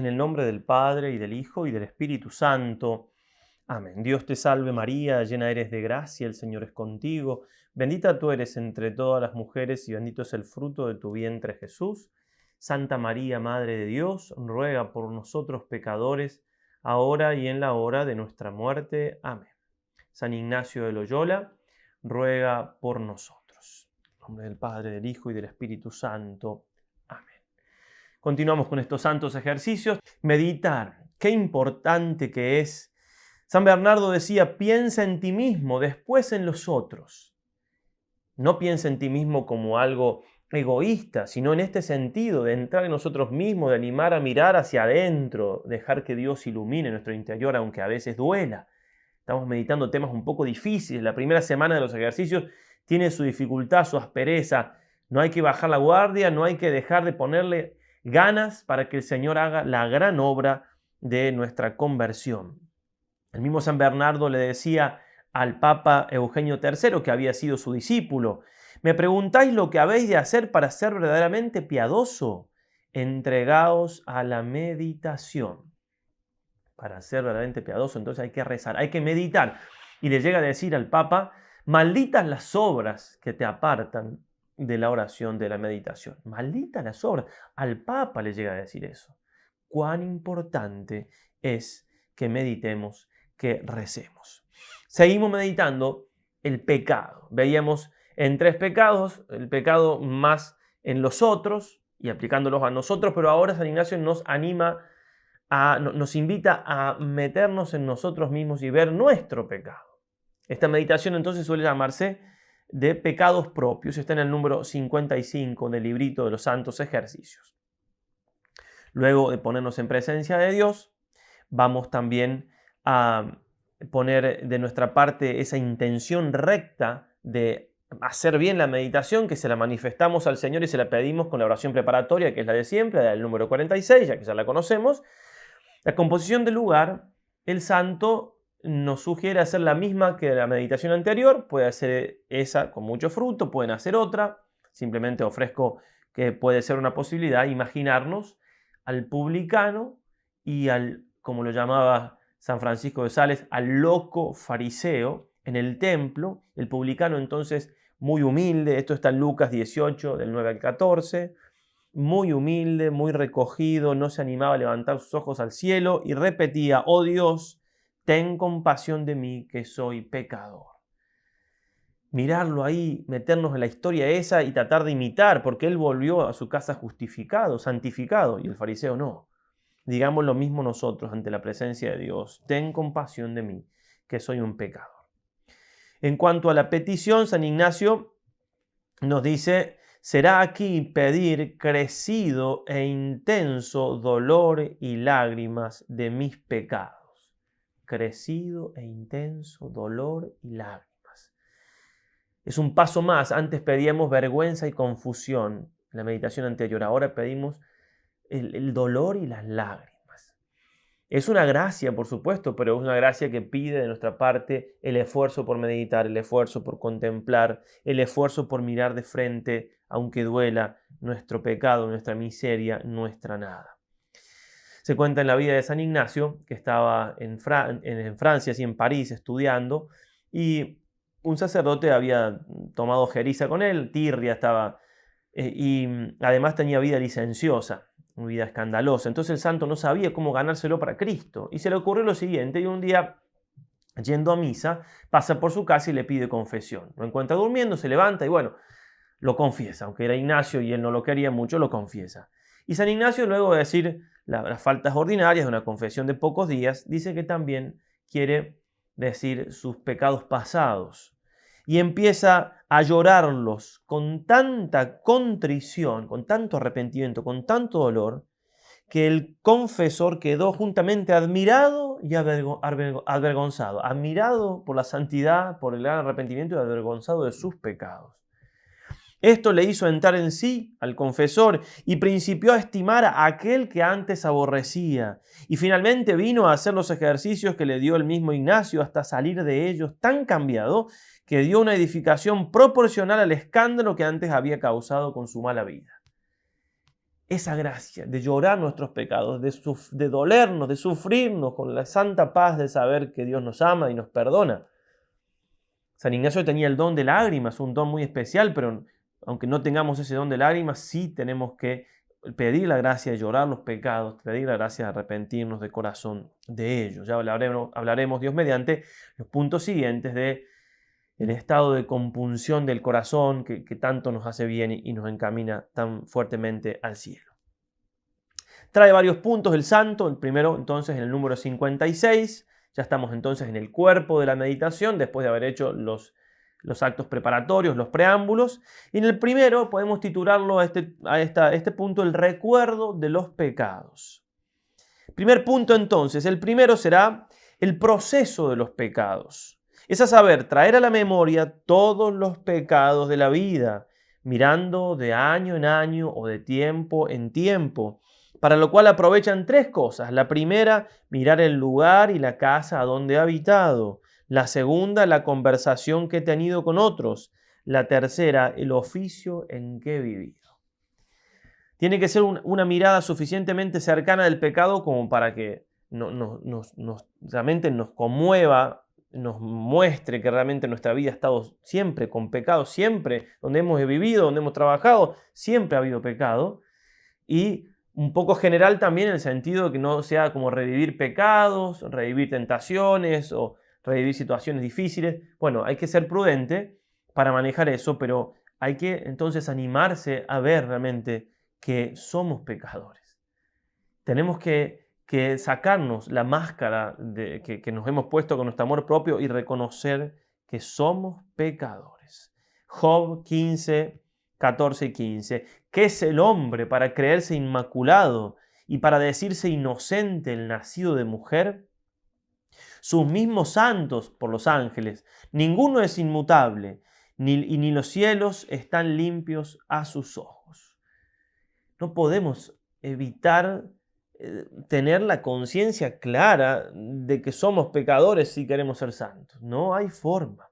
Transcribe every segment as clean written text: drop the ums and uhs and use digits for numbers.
En el nombre del Padre, y del Hijo, y del Espíritu Santo. Amén. Dios te salve María, llena eres de gracia, el Señor es contigo. Bendita tú eres entre todas las mujeres, y bendito es el fruto de tu vientre, Jesús. Santa María, Madre de Dios, ruega por nosotros pecadores, ahora y en la hora de nuestra muerte. Amén. San Ignacio de Loyola, ruega por nosotros. En nombre del Padre, del Hijo, y del Espíritu Santo. Amén. Continuamos con estos santos ejercicios. Meditar. Qué importante que es. San Bernardo decía, piensa en ti mismo, después en los otros. No piensa en ti mismo como algo egoísta, sino en este sentido de entrar en nosotros mismos, de animar a mirar hacia adentro, dejar que Dios ilumine nuestro interior, aunque a veces duela. Estamos meditando temas un poco difíciles. La primera semana de los ejercicios tiene su dificultad, su aspereza. No hay que bajar la guardia, no hay que dejar de ponerle ganas para que el Señor haga la gran obra de nuestra conversión. El mismo San Bernardo le decía al Papa Eugenio III, que había sido su discípulo, me preguntáis lo que habéis de hacer para ser verdaderamente piadoso. Entregaos a la meditación. Para ser verdaderamente piadoso, entonces hay que rezar, hay que meditar. Y le llega a decir al Papa, malditas las obras que te apartan de la oración, de la meditación. Malditas las obras. Al Papa le llega a decir eso. Cuán importante es que meditemos, que recemos. Seguimos meditando el pecado. Veíamos en 3 pecados, el pecado más en los otros y aplicándolos a nosotros, pero ahora San Ignacio nos invita a meternos en nosotros mismos y ver nuestro pecado. Esta meditación entonces suele llamarse de pecados propios. Está en el número 55 del librito de los santos ejercicios. Luego de ponernos en presencia de Dios, vamos también a poner de nuestra parte esa intención recta de hacer bien la meditación, que se la manifestamos al Señor y se la pedimos con la oración preparatoria, que es la de siempre, la del número 46, ya que ya la conocemos. La composición del lugar, el santo nos sugiere hacer la misma que la meditación anterior. Puede hacer esa con mucho fruto, pueden hacer otra. Simplemente ofrezco que puede ser una posibilidad, imaginarnos al publicano y al, como lo llamaba San Francisco de Sales, al loco fariseo en el templo. El publicano entonces muy humilde, esto está en Lucas 18, del 9 al 14, muy humilde, muy recogido, no se animaba a levantar sus ojos al cielo y repetía, oh Dios, ten compasión de mí que soy pecador. Mirarlo ahí, meternos en la historia esa y tratar de imitar, porque él volvió a su casa justificado, santificado, y el fariseo no. Digamos lo mismo nosotros ante la presencia de Dios, ten compasión de mí que soy un pecador. En cuanto a la petición, San Ignacio nos dice, será aquí pedir crecido e intenso dolor y lágrimas de mis pecados. Crecido e intenso dolor y lágrimas. Es un paso más. Antes pedíamos vergüenza y confusión en la meditación anterior. Ahora pedimos el dolor y las lágrimas. Es una gracia, por supuesto, pero es una gracia que pide de nuestra parte el esfuerzo por meditar, el esfuerzo por contemplar, el esfuerzo por mirar de frente, aunque duela, nuestro pecado, nuestra miseria, nuestra nada. Se cuenta en la vida de San Ignacio, que estaba en Francia, así en París, estudiando, y un sacerdote había tomado jeriza con él, tirria estaba, y además tenía vida licenciosa, una vida escandalosa. Entonces el santo no sabía cómo ganárselo para Cristo. Y se le ocurrió lo siguiente, y un día, yendo a misa, pasa por su casa y le pide confesión. Lo encuentra durmiendo, se levanta y bueno, lo confiesa. Aunque era Ignacio y él no lo quería mucho, lo confiesa. Y San Ignacio, luego de decir las faltas ordinarias de una confesión de pocos días, dice que también quiere decir sus pecados pasados. Y empieza a llorarlos con tanta contrición, con tanto arrepentimiento, con tanto dolor, que el confesor quedó juntamente admirado y avergonzado. Admirado por la santidad, por el gran arrepentimiento y avergonzado de sus pecados. Esto le hizo entrar en sí al confesor y principió a estimar a aquel que antes aborrecía. Y finalmente vino a hacer los ejercicios que le dio el mismo Ignacio hasta salir de ellos tan cambiado que dio una edificación proporcional al escándalo que antes había causado con su mala vida. esa gracia de llorar nuestros pecados, de dolernos, de sufrirnos con la santa paz de saber que Dios nos ama y nos perdona. San Ignacio tenía el don de lágrimas, un don muy especial, pero aunque no tengamos ese don de lágrimas, sí tenemos que pedir la gracia de llorar los pecados, pedir la gracia de arrepentirnos de corazón de ellos. Ya hablaremos Dios mediante, los puntos siguientes de el estado de compunción del corazón que tanto nos hace bien y nos encamina tan fuertemente al cielo. Trae varios puntos el santo, el primero entonces en el número 56, ya estamos entonces en el cuerpo de la meditación después de haber hecho los actos preparatorios, los preámbulos, y en el primero podemos titularlo a este punto el recuerdo de los pecados. Primer punto entonces, el primero será el proceso de los pecados. Es a saber, traer a la memoria todos los pecados de la vida, mirando de año en año o de tiempo en tiempo, para lo cual aprovechan tres cosas. La primera, mirar el lugar y la casa a donde he habitado. La segunda, la conversación que he tenido con otros. La tercera, el oficio en que he vivido. Tiene que ser una mirada suficientemente cercana del pecado como para que realmente nos conmueva, nos muestre que realmente nuestra vida ha estado siempre con pecado, siempre donde hemos vivido, donde hemos trabajado, siempre ha habido pecado. Y un poco general también en el sentido de que no sea como revivir pecados, revivir tentaciones o revivir situaciones difíciles. Bueno, hay que ser prudente para manejar eso, pero hay que entonces animarse a ver realmente que somos pecadores. Tenemos que sacarnos la máscara que nos hemos puesto con nuestro amor propio y reconocer que somos pecadores. Job 15, 14 y 15. ¿Qué es el hombre para creerse inmaculado y para decirse inocente el nacido de mujer? Sus mismos santos por los ángeles. Ninguno es inmutable, ni los cielos están limpios a sus ojos. No podemos evitar tener la conciencia clara de que somos pecadores si queremos ser santos. No hay forma.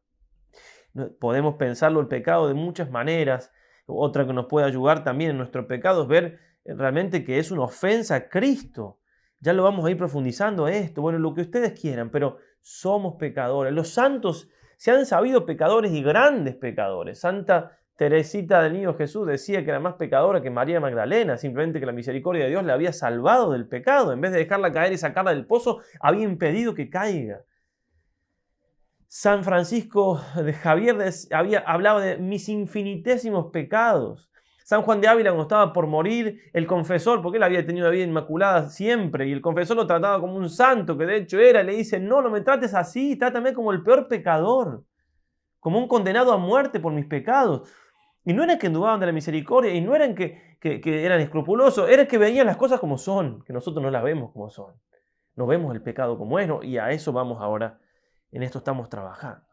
Podemos pensarlo el pecado de muchas maneras. Otra que nos puede ayudar también en nuestro pecado es ver realmente que es una ofensa a Cristo. Ya lo vamos a ir profundizando esto. Bueno, lo que ustedes quieran, pero somos pecadores. Los santos se han sabido pecadores y grandes pecadores. Santa Teresita del Niño Jesús decía que era más pecadora que María Magdalena, simplemente que la misericordia de Dios la había salvado del pecado. En vez de dejarla caer y sacarla del pozo, había impedido que caiga. San Francisco de Javier hablaba de mis infinitésimos pecados. San Juan de Ávila, cuando estaba por morir, el confesor, porque él había tenido una vida inmaculada siempre, y el confesor lo trataba como un santo, que de hecho era, le dice, no me trates así, trátame como el peor pecador, como un condenado a muerte por mis pecados. Y no eran que dudaban de la misericordia, y no eran que eran escrupulosos, era que veían las cosas como son, que nosotros no las vemos como son. No vemos el pecado como es, y a eso vamos ahora. En esto estamos trabajando.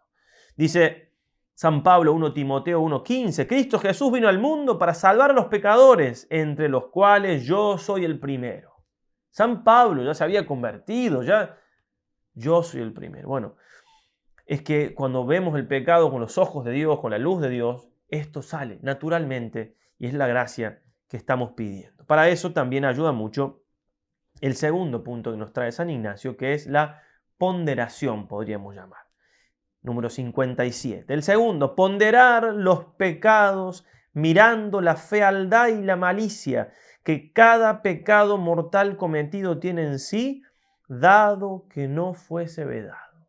Dice San Pablo 1 Timoteo 1:15, Cristo Jesús vino al mundo para salvar a los pecadores, entre los cuales yo soy el primero. San Pablo ya se había convertido, ya yo soy el primero. Bueno, es que cuando vemos el pecado con los ojos de Dios, con la luz de Dios, esto sale naturalmente y es la gracia que estamos pidiendo. Para eso también ayuda mucho el segundo punto que nos trae San Ignacio, que es la ponderación, podríamos llamar. Número 57. El segundo, ponderar los pecados mirando la fealdad y la malicia que cada pecado mortal cometido tiene en sí, dado que no fuese vedado.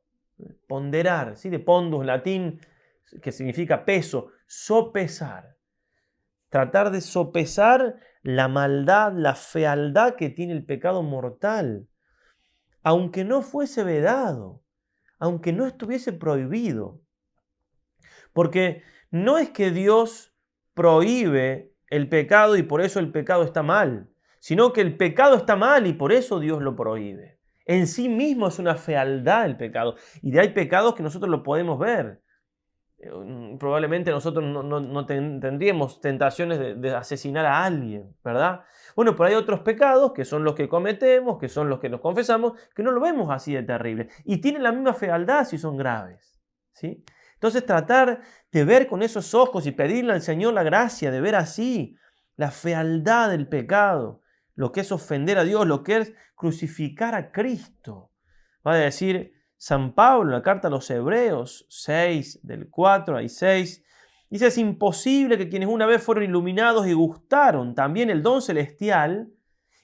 Ponderar, ¿sí? De pondus, latín, que significa peso, sopesar. Tratar de sopesar la maldad, la fealdad que tiene el pecado mortal, aunque no fuese vedado, aunque no estuviese prohibido. Porque no es que Dios prohíbe el pecado y por eso el pecado está mal, sino que el pecado está mal y por eso Dios lo prohíbe. En sí mismo es una fealdad el pecado. Y hay pecados que nosotros lo podemos ver. Probablemente nosotros no tendríamos tentaciones de asesinar a alguien, ¿verdad? Bueno, pero hay otros pecados que son los que cometemos, que son los que nos confesamos, que no lo vemos así de terrible. Y tienen la misma fealdad si son graves, ¿sí? Entonces tratar de ver con esos ojos y pedirle al Señor la gracia de ver así la fealdad del pecado, lo que es ofender a Dios, lo que es crucificar a Cristo. Va a decir San Pablo en la carta a los Hebreos 6, del 4 al 6, dice: es imposible que quienes una vez fueron iluminados y gustaron también el don celestial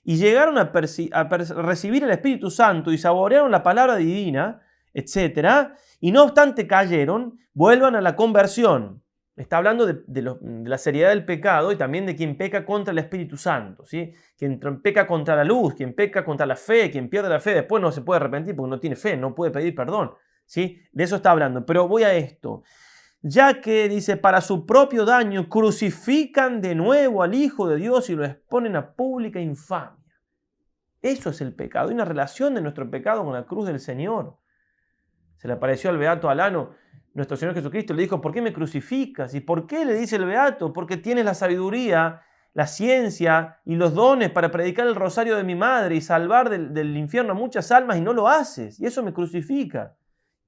y llegaron a recibir el Espíritu Santo y saborearon la palabra divina, etc., y no obstante cayeron, vuelvan a la conversión. Está hablando de la seriedad del pecado y también de quien peca contra el Espíritu Santo, ¿sí? Quien peca contra la luz, quien peca contra la fe, quien pierde la fe, después no se puede arrepentir porque no tiene fe, no puede pedir perdón, ¿sí? De eso está hablando. Pero voy a esto. Ya que, dice, para su propio daño crucifican de nuevo al Hijo de Dios y lo exponen a pública infamia. Eso es el pecado. Hay una relación de nuestro pecado con la cruz del Señor. Se le apareció al beato Alano nuestro Señor Jesucristo, le dijo: ¿por qué me crucificas? ¿Y por qué? Le dice el beato: porque tienes la sabiduría, la ciencia y los dones para predicar el rosario de mi madre y salvar del infierno a muchas almas y no lo haces. Y eso me crucifica.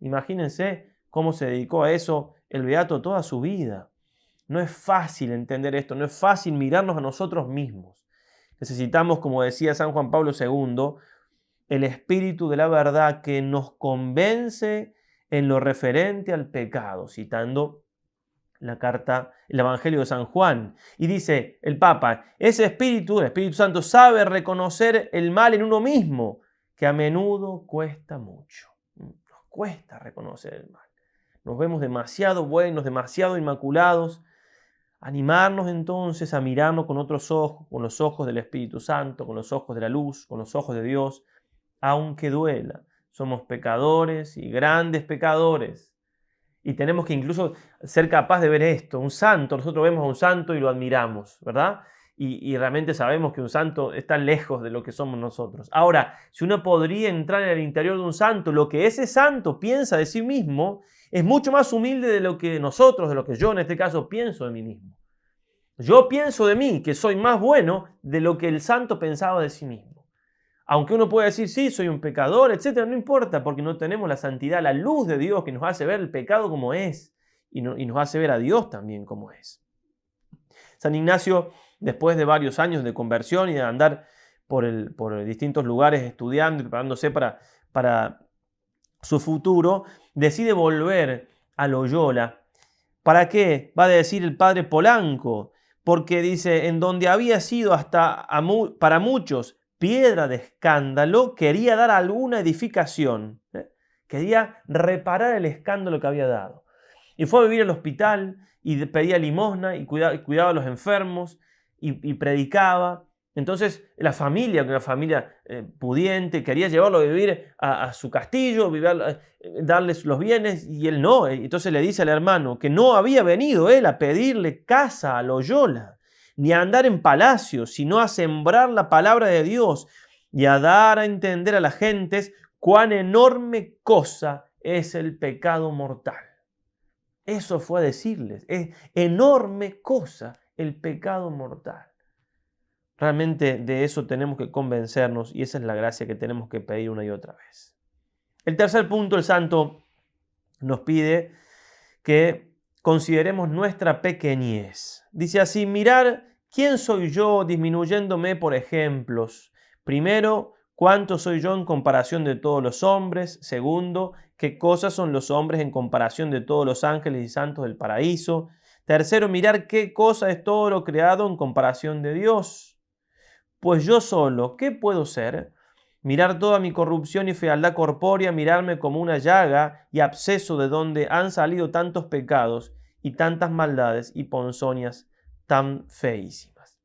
Imagínense cómo se dedicó a eso el beato toda su vida. No es fácil entender esto, no es fácil mirarnos a nosotros mismos. Necesitamos, como decía San Juan Pablo II, el Espíritu de la verdad que nos convence en lo referente al pecado, citando la carta, el Evangelio de San Juan. Y dice el Papa: ese Espíritu, el Espíritu Santo, sabe reconocer el mal en uno mismo, que a menudo cuesta mucho. Nos cuesta reconocer el mal. Nos vemos demasiado buenos, demasiado inmaculados. Animarnos entonces a mirarnos con otros ojos, con los ojos del Espíritu Santo, con los ojos de la luz, con los ojos de Dios, aunque duela. Somos pecadores y grandes pecadores. Y tenemos que incluso ser capaz de ver esto. Un santo, nosotros vemos a un santo y lo admiramos, ¿verdad? Y realmente sabemos que un santo está lejos de lo que somos nosotros. Ahora, si uno podría entrar en el interior de un santo, lo que ese santo piensa de sí mismo es mucho más humilde de lo que nosotros, de lo que yo en este caso pienso de mí mismo. Yo pienso de mí que soy más bueno de lo que el santo pensaba de sí mismo. Aunque uno pueda decir: sí, soy un pecador, etcétera, no importa, porque no tenemos la santidad, la luz de Dios que nos hace ver el pecado como es y nos hace ver a Dios también como es. San Ignacio, después de varios años de conversión y de andar por distintos lugares estudiando y preparándose para su futuro, decide volver a Loyola. ¿Para qué? Va a decir el padre Polanco, porque dice: en donde había sido hasta para muchos piedra de escándalo, quería dar alguna edificación. Quería reparar el escándalo que había dado. Y fue a vivir al hospital y pedía limosna y cuidaba a los enfermos y predicaba. Entonces la familia, una familia pudiente, quería llevarlo a vivir a su castillo, darles los bienes, y él no. Entonces le dice al hermano que no había venido él a pedirle casa a Loyola, ni a andar en palacios, sino a sembrar la palabra de Dios y a dar a entender a las gentes cuán enorme cosa es el pecado mortal. Eso fue a decirles: es enorme cosa el pecado mortal. Realmente de eso tenemos que convencernos, y esa es la gracia que tenemos que pedir una y otra vez. El tercer punto, el santo nos pide que consideremos nuestra pequeñez. Dice así: mirar quién soy yo disminuyéndome por ejemplos. Primero, cuánto soy yo en comparación de todos los hombres. Segundo, qué cosas son los hombres en comparación de todos los ángeles y santos del paraíso. Tercero, mirar qué cosa es todo lo creado en comparación de Dios. Pues yo solo, ¿qué puedo ser? Mirar toda mi corrupción y fealdad corpórea, mirarme como una llaga y absceso de donde han salido tantos pecados y tantas maldades y ponzoñas tan feísimas.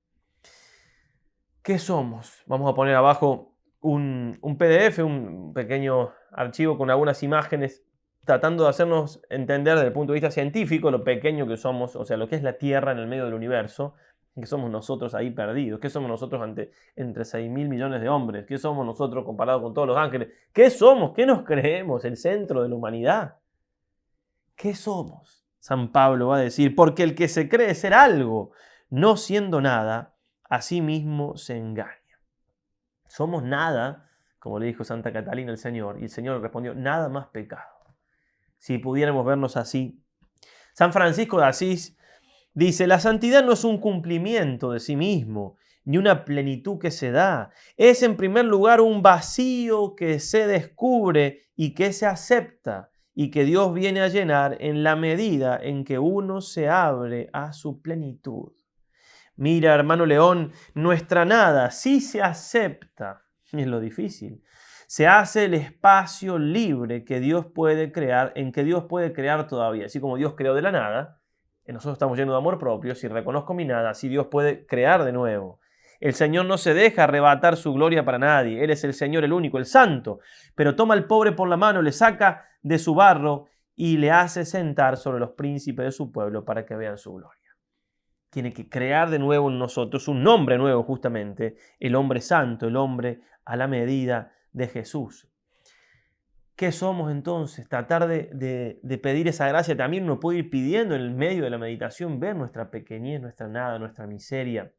¿Qué somos? Vamos a poner abajo un PDF, un pequeño archivo con algunas imágenes, tratando de hacernos entender desde el punto de vista científico lo pequeño que somos, o sea, lo que es la Tierra en el medio del universo. ¿Qué somos nosotros ahí perdidos? ¿Qué somos nosotros entre 6.000 millones de hombres? ¿Qué somos nosotros comparado con todos los ángeles? ¿Qué somos? ¿Qué nos creemos? ¿El centro de la humanidad? ¿Qué somos? San Pablo va a decir: porque el que se cree ser algo, no siendo nada, a sí mismo se engaña. Somos nada, como le dijo Santa Catalina al Señor, y el Señor respondió: nada más pecado. Si pudiéramos vernos así. San Francisco de Asís Dice, la santidad no es un cumplimiento de sí mismo, ni una plenitud que se da. Es en primer lugar un vacío que se descubre y que se acepta y que Dios viene a llenar en la medida en que uno se abre a su plenitud. Mira, hermano León, nuestra nada sí se acepta, y es lo difícil. Se hace el espacio libre que Dios puede crear, en que Dios puede crear todavía. Así como Dios creó de la nada, nosotros estamos llenos de amor propio, si reconozco mi nada, así Dios puede crear de nuevo. El Señor no se deja arrebatar su gloria para nadie. Él es el Señor, el único, el santo. Pero toma al pobre por la mano, le saca de su barro y le hace sentar sobre los príncipes de su pueblo para que vean su gloria. Tiene que crear de nuevo en nosotros un nombre nuevo, justamente, el hombre santo, el hombre a la medida de Jesús. ¿Qué somos entonces? Tratar de pedir esa gracia. También uno puede ir pidiendo en el medio de la meditación, ver nuestra pequeñez, nuestra nada, nuestra miseria,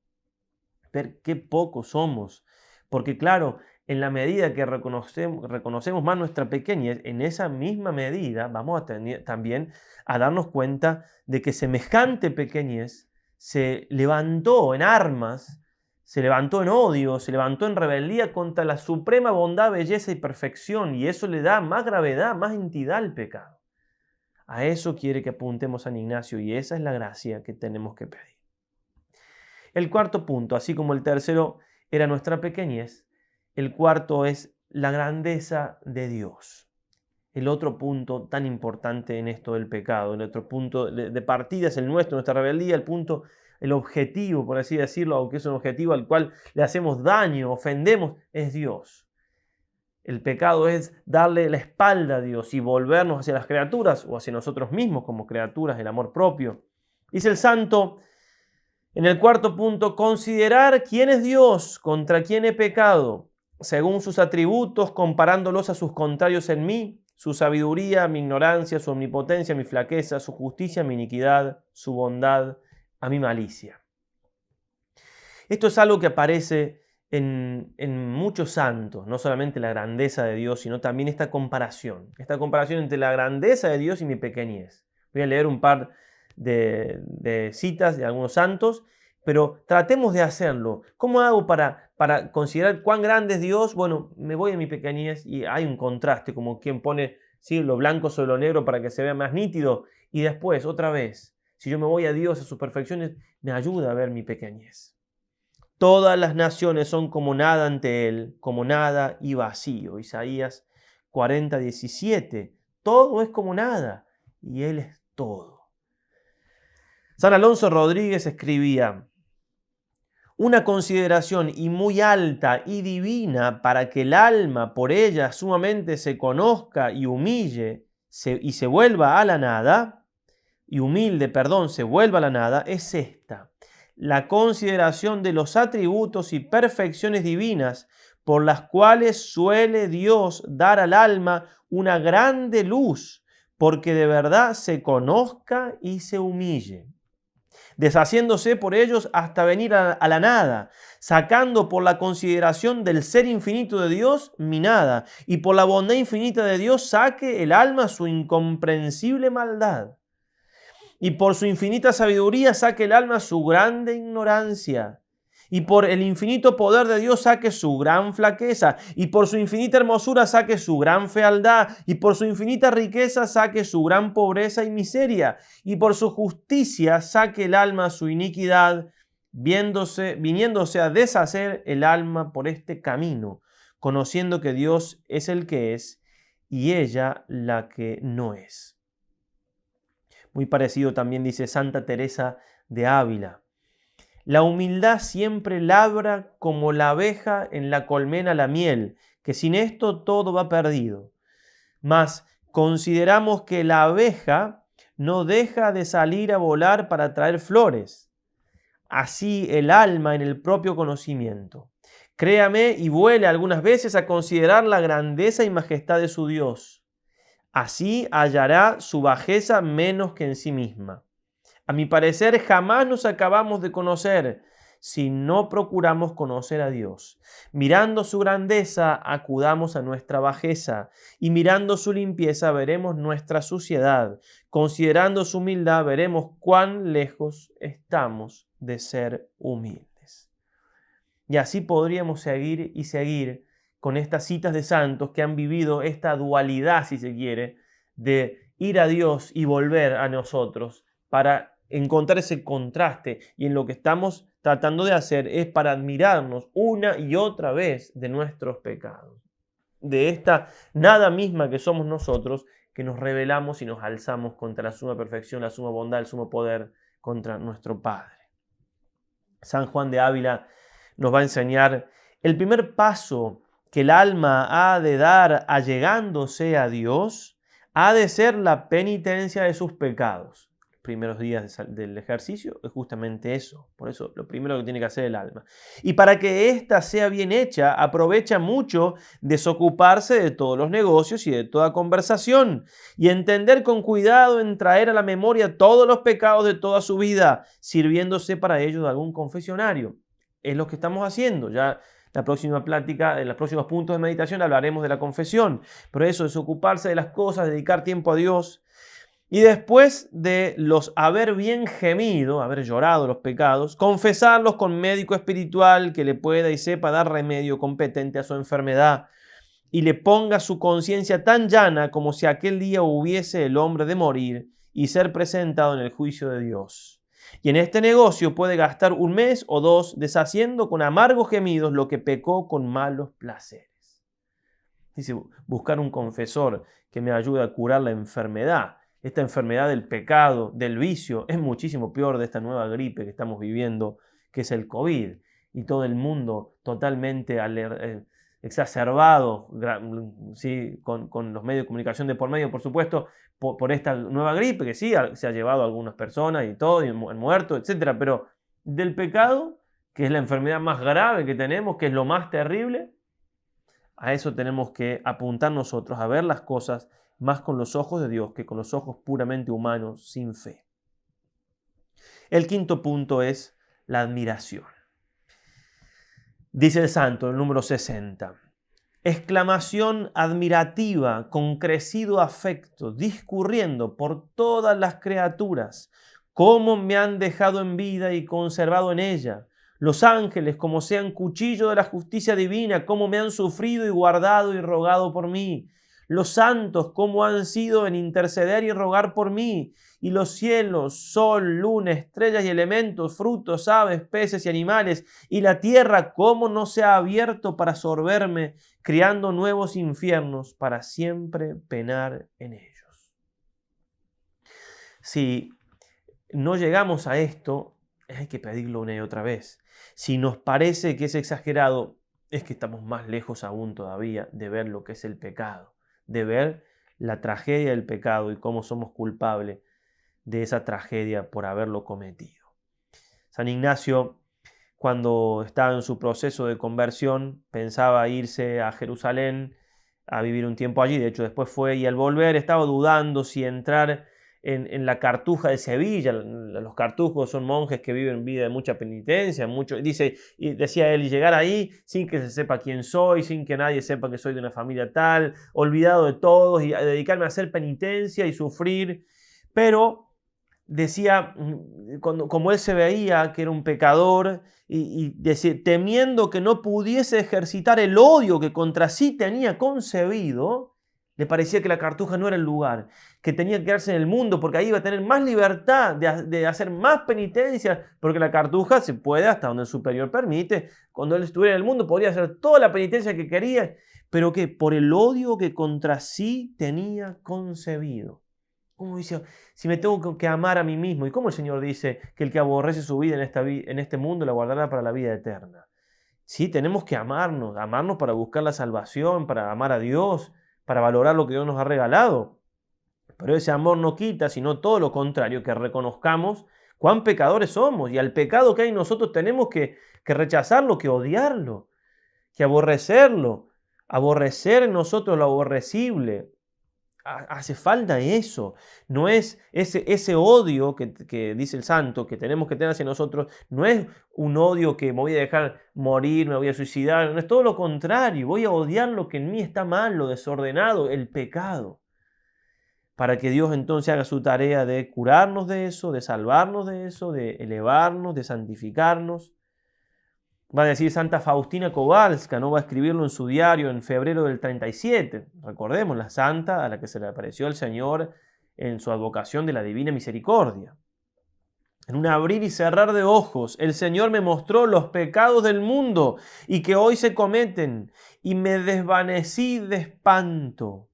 ver qué poco somos. Porque claro, en la medida que reconocemos más nuestra pequeñez, en esa misma medida vamos también a darnos cuenta de que semejante pequeñez se levantó en armas, se levantó en odio, se levantó en rebeldía contra la suprema bondad, belleza y perfección, y eso le da más gravedad, más entidad al pecado. A eso quiere que apuntemos San Ignacio, y esa es la gracia que tenemos que pedir. El cuarto punto, así como el tercero era nuestra pequeñez, el cuarto es la grandeza de Dios. El otro punto tan importante en esto del pecado, el otro punto de partida es el nuestro, nuestra rebeldía, el objetivo, por así decirlo, aunque es un objetivo al cual le hacemos daño, ofendemos, es Dios. El pecado es darle la espalda a Dios y volvernos hacia las criaturas o hacia nosotros mismos como criaturas del amor propio. Dice el santo en el cuarto punto, considerar quién es Dios, contra quién he pecado, según sus atributos, comparándolos a sus contrarios en mí, su sabiduría, mi ignorancia, su omnipotencia, mi flaqueza, su justicia, mi iniquidad, su bondad, a mi malicia. Esto es algo que aparece en muchos santos, no solamente la grandeza de Dios, sino también esta comparación entre la grandeza de Dios y mi pequeñez. Voy a leer un par de citas de algunos santos, pero tratemos de hacerlo. ¿Cómo hago para considerar cuán grande es Dios? Bueno, me voy a mi pequeñez y hay un contraste, como quien pone lo blanco sobre lo negro para que se vea más nítido, y después, otra vez, si yo me voy a Dios, a sus perfecciones, me ayuda a ver mi pequeñez. Todas las naciones son como nada ante Él, como nada y vacío. Isaías 40:17. Todo es como nada y Él es todo. San Alonso Rodríguez escribía: una consideración y muy alta y divina para que el alma por ella sumamente se conozca y humille y se vuelva a la nada, y humilde, se vuelva a la nada, es esta: la consideración de los atributos y perfecciones divinas por las cuales suele Dios dar al alma una grande luz, porque de verdad se conozca y se humille, deshaciéndose por ellos hasta venir a la nada, sacando por la consideración del ser infinito de Dios mi nada, y por la bondad infinita de Dios saque el alma su incomprensible maldad, y por su infinita sabiduría saque el alma su grande ignorancia, y por el infinito poder de Dios saque su gran flaqueza, y por su infinita hermosura saque su gran fealdad, y por su infinita riqueza saque su gran pobreza y miseria, y por su justicia saque el alma su iniquidad, viniéndose a deshacer el alma por este camino, conociendo que Dios es el que es, y ella la que no es. Muy parecido también dice Santa Teresa de Ávila: la humildad siempre labra como la abeja en la colmena la miel, que sin esto todo va perdido. Mas consideramos que la abeja no deja de salir a volar para traer flores. Así el alma en el propio conocimiento. Créame y vuele algunas veces a considerar la grandeza y majestad de su Dios. Así hallará su bajeza menos que en sí misma. A mi parecer, jamás nos acabamos de conocer, si no procuramos conocer a Dios. Mirando su grandeza, acudamos a nuestra bajeza, y mirando su limpieza, veremos nuestra suciedad. Considerando su humildad, veremos cuán lejos estamos de ser humildes. Y así podríamos seguir y seguir con estas citas de santos que han vivido esta dualidad, si se quiere, de ir a Dios y volver a nosotros para encontrar ese contraste. Y en lo que estamos tratando de hacer es para admirarnos una y otra vez de nuestros pecados, de esta nada misma que somos nosotros, que nos rebelamos y nos alzamos contra la suma perfección, la suma bondad, el sumo poder, contra nuestro Padre. San Juan de Ávila nos va a enseñar el primer paso que el alma ha de dar allegándose a Dios, ha de ser la penitencia de sus pecados. Los primeros días del ejercicio es justamente eso. Por eso lo primero que tiene que hacer el alma. Y para que ésta sea bien hecha, aprovecha mucho desocuparse de todos los negocios y de toda conversación, y entender con cuidado en traer a la memoria todos los pecados de toda su vida, sirviéndose para ello de algún confesionario. Es lo que estamos haciendo. Ya la próxima plática, en los próximos puntos de meditación hablaremos de la confesión. Pero eso es ocuparse de las cosas, dedicar tiempo a Dios. Y después de los haber bien gemido, haber llorado los pecados, confesarlos con médico espiritual que le pueda y sepa dar remedio competente a su enfermedad y le ponga su conciencia tan llana como si aquel día hubiese el hombre de morir y ser presentado en el juicio de Dios. Y en este negocio puede gastar 1 mes o 2 deshaciendo con amargos gemidos lo que pecó con malos placeres. Dice, buscar un confesor que me ayude a curar la enfermedad. Esta enfermedad del pecado, del vicio, es muchísimo peor de esta nueva gripe que estamos viviendo, que es el COVID. Y todo el mundo totalmente exacerbado, ¿sí? con los medios de comunicación de por medio, por supuesto, por esta nueva gripe, que sí, se ha llevado a algunas personas y todo, y han muerto, etc. Pero del pecado, que es la enfermedad más grave que tenemos, que es lo más terrible, a eso tenemos que apuntar nosotros, a ver las cosas más con los ojos de Dios que con los ojos puramente humanos, sin fe. El quinto punto es la admiración. Dice el santo, el número 60. Exclamación admirativa con crecido afecto, discurriendo por todas las criaturas, cómo me han dejado en vida y conservado en ella. Los ángeles, como sean cuchillo de la justicia divina, cómo me han sufrido y guardado y rogado por mí. Los santos, cómo han sido en interceder y rogar por mí. Y los cielos, sol, luna, estrellas y elementos, frutos, aves, peces y animales. Y la tierra, cómo no se ha abierto para sorberme, criando nuevos infiernos para siempre penar en ellos. Si no llegamos a esto, hay que pedirlo una y otra vez. Si nos parece que es exagerado, es que estamos más lejos aún todavía de ver lo que es el pecado, de ver la tragedia del pecado y cómo somos culpables de esa tragedia por haberlo cometido. San Ignacio, cuando estaba en su proceso de conversión, pensaba irse a Jerusalén a vivir un tiempo allí. De hecho, después fue, y al volver estaba dudando si entrar en la Cartuja de Sevilla. Los cartujos son monjes que viven vida de mucha penitencia, y decía él, y llegar ahí sin que se sepa quién soy, sin que nadie sepa que soy de una familia tal, olvidado de todos, y a dedicarme a hacer penitencia y sufrir. Pero decía, como él se veía que era un pecador, y decía, temiendo que no pudiese ejercitar el odio que contra sí tenía concebido, le parecía que la Cartuja no era el lugar, que tenía que quedarse en el mundo, porque ahí iba a tener más libertad de hacer más penitencia, porque la Cartuja se puede hasta donde el superior permite. Cuando él estuviera en el mundo podría hacer toda la penitencia que quería, pero que por el odio que contra sí tenía concebido. Como dice, si me tengo que amar a mí mismo, ¿y cómo el Señor dice que el que aborrece su vida en este mundo la guardará para la vida eterna? Sí, tenemos que amarnos para buscar la salvación, para amar a Dios, para valorar lo que Dios nos ha regalado. Pero ese amor no quita, sino todo lo contrario, que reconozcamos cuán pecadores somos, y al pecado que hay en nosotros tenemos que rechazarlo, que odiarlo, que aborrecerlo, aborrecer en nosotros lo aborrecible, hace falta eso. No es ese odio que dice el santo que tenemos que tener hacia nosotros, no es un odio que me voy a dejar morir, me voy a suicidar, no es todo lo contrario, voy a odiar lo que en mí está mal, lo desordenado, el pecado. Para que Dios entonces haga su tarea de curarnos de eso, de salvarnos de eso, de elevarnos, de santificarnos. Va a decir Santa Faustina Kowalska, ¿no? Va a escribirlo en su diario en febrero del 37. Recordemos, la santa a la que se le apareció el Señor en su advocación de la Divina Misericordia. En un abrir y cerrar de ojos, el Señor me mostró los pecados del mundo y que hoy se cometen, y me desvanecí de espanto.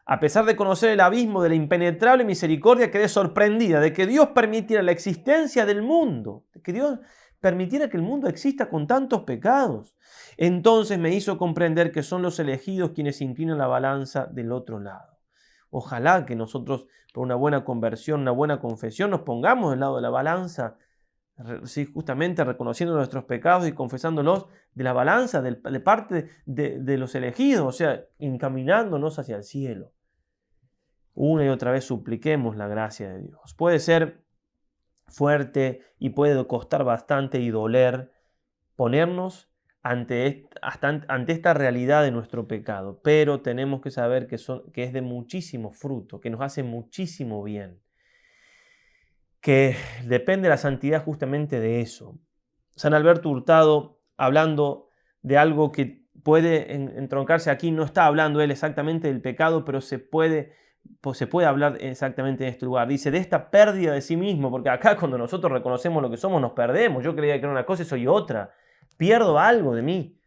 A pesar de conocer el abismo de la impenetrable misericordia, quedé sorprendida de que Dios permitiera la existencia del mundo, de que Dios permitiera que el mundo exista con tantos pecados. Entonces me hizo comprender que son los elegidos quienes inclinan la balanza del otro lado. Ojalá que nosotros, por una buena conversión, una buena confesión, nos pongamos del lado de la balanza, sí, justamente reconociendo nuestros pecados y confesándolos de la balanza, de parte de los elegidos, o sea, encaminándonos hacia el cielo. Una y otra vez supliquemos la gracia de Dios. Puede ser fuerte y puede costar bastante y doler ponernos ante esta realidad de nuestro pecado, pero tenemos que saber que es de muchísimo fruto, que nos hace muchísimo bien, que depende la santidad justamente de eso. San Alberto Hurtado, hablando de algo que puede entroncarse aquí, no está hablando él exactamente del pecado, pero se puede hablar exactamente en este lugar. Dice, de esta pérdida de sí mismo, porque acá cuando nosotros reconocemos lo que somos nos perdemos. Yo creía que era una cosa y soy otra. Pierdo algo de mí.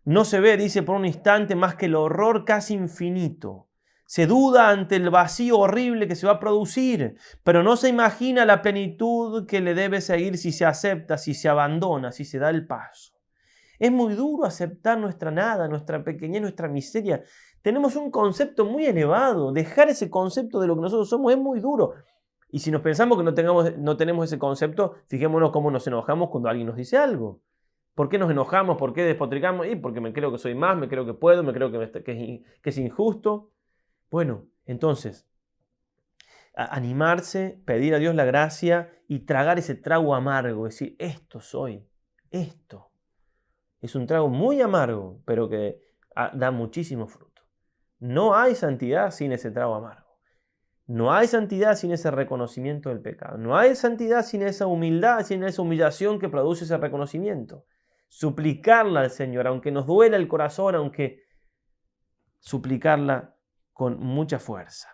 No se ve, dice, por un instante más que el horror casi infinito. Se duda ante el vacío horrible que se va a producir, pero no se imagina la plenitud que le debe seguir si se acepta, si se abandona, si se da el paso. Es muy duro aceptar nuestra nada, nuestra pequeñez, nuestra miseria. Tenemos un concepto muy elevado. Dejar ese concepto de lo que nosotros somos es muy duro. Y si nos pensamos que no tenemos ese concepto, fijémonos cómo nos enojamos cuando alguien nos dice algo. ¿Por qué nos enojamos? ¿Por qué despotricamos? Porque me creo que soy más, me creo que puedo, me creo que es injusto. Bueno, entonces, animarse, pedir a Dios la gracia y tragar ese trago amargo. Decir, esto soy, esto. Es un trago muy amargo, pero que da muchísimo fruto. No hay santidad sin ese trago amargo. No hay santidad sin ese reconocimiento del pecado. No hay santidad sin esa humildad, sin esa humillación que produce ese reconocimiento. Suplicarla al Señor, aunque nos duela el corazón, aunque suplicarla con mucha fuerza.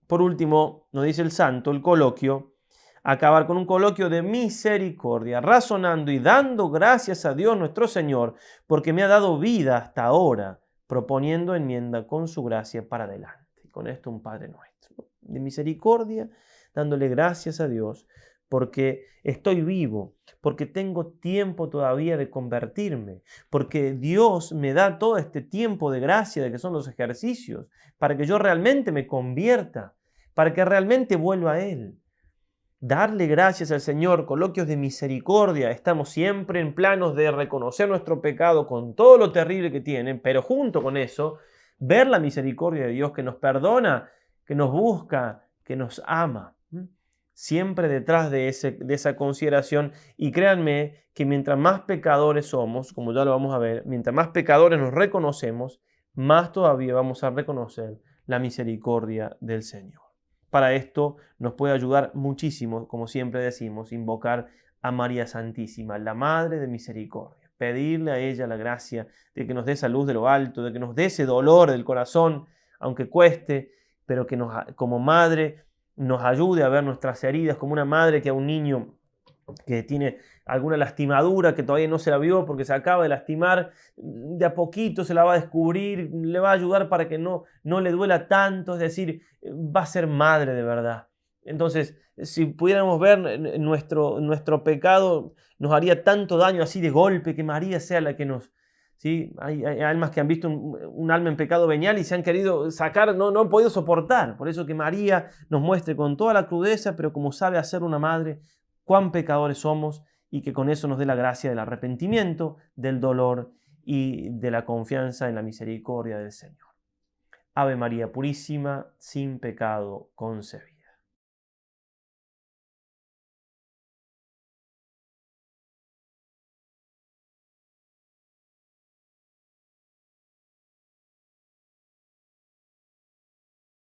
Por último, nos dice el santo, el coloquio, acabar con un coloquio de misericordia, razonando y dando gracias a Dios nuestro Señor, porque me ha dado vida hasta ahora, proponiendo enmienda con su gracia para adelante. Y con esto un Padre nuestro, de misericordia, dándole gracias a Dios, porque estoy vivo, porque tengo tiempo todavía de convertirme, porque Dios me da todo este tiempo de gracia, de que son los ejercicios, para que yo realmente me convierta, para que realmente vuelva a Él. Darle gracias al Señor, coloquios de misericordia. Estamos siempre en planos de reconocer nuestro pecado con todo lo terrible que tiene, pero junto con eso, ver la misericordia de Dios que nos perdona, que nos busca, que nos ama. Siempre detrás de esa consideración. Y créanme que mientras más pecadores somos, como ya lo vamos a ver, mientras más pecadores nos reconocemos, más todavía vamos a reconocer la misericordia del Señor. Para esto nos puede ayudar muchísimo, como siempre decimos, invocar a María Santísima, la Madre de Misericordia. Pedirle a ella la gracia de que nos dé esa luz de lo alto, de que nos dé ese dolor del corazón, aunque cueste, pero que como madre nos ayude a ver nuestras heridas, como una madre que a un niño que tiene alguna lastimadura que todavía no se la vio porque se acaba de lastimar, de a poquito se la va a descubrir, le va a ayudar para que no le duela tanto, es decir, va a ser madre de verdad. Entonces, si pudiéramos ver nuestro pecado, nos haría tanto daño así de golpe, que María sea la que nos... ¿Sí? Hay almas que han visto un alma en pecado venial y se han querido sacar, no han podido soportar. Por eso que María nos muestre con toda la crudeza, pero como sabe hacer una madre, cuán pecadores somos, y que con eso nos dé la gracia del arrepentimiento, del dolor y de la confianza en la misericordia del Señor. Ave María Purísima, sin pecado concebida.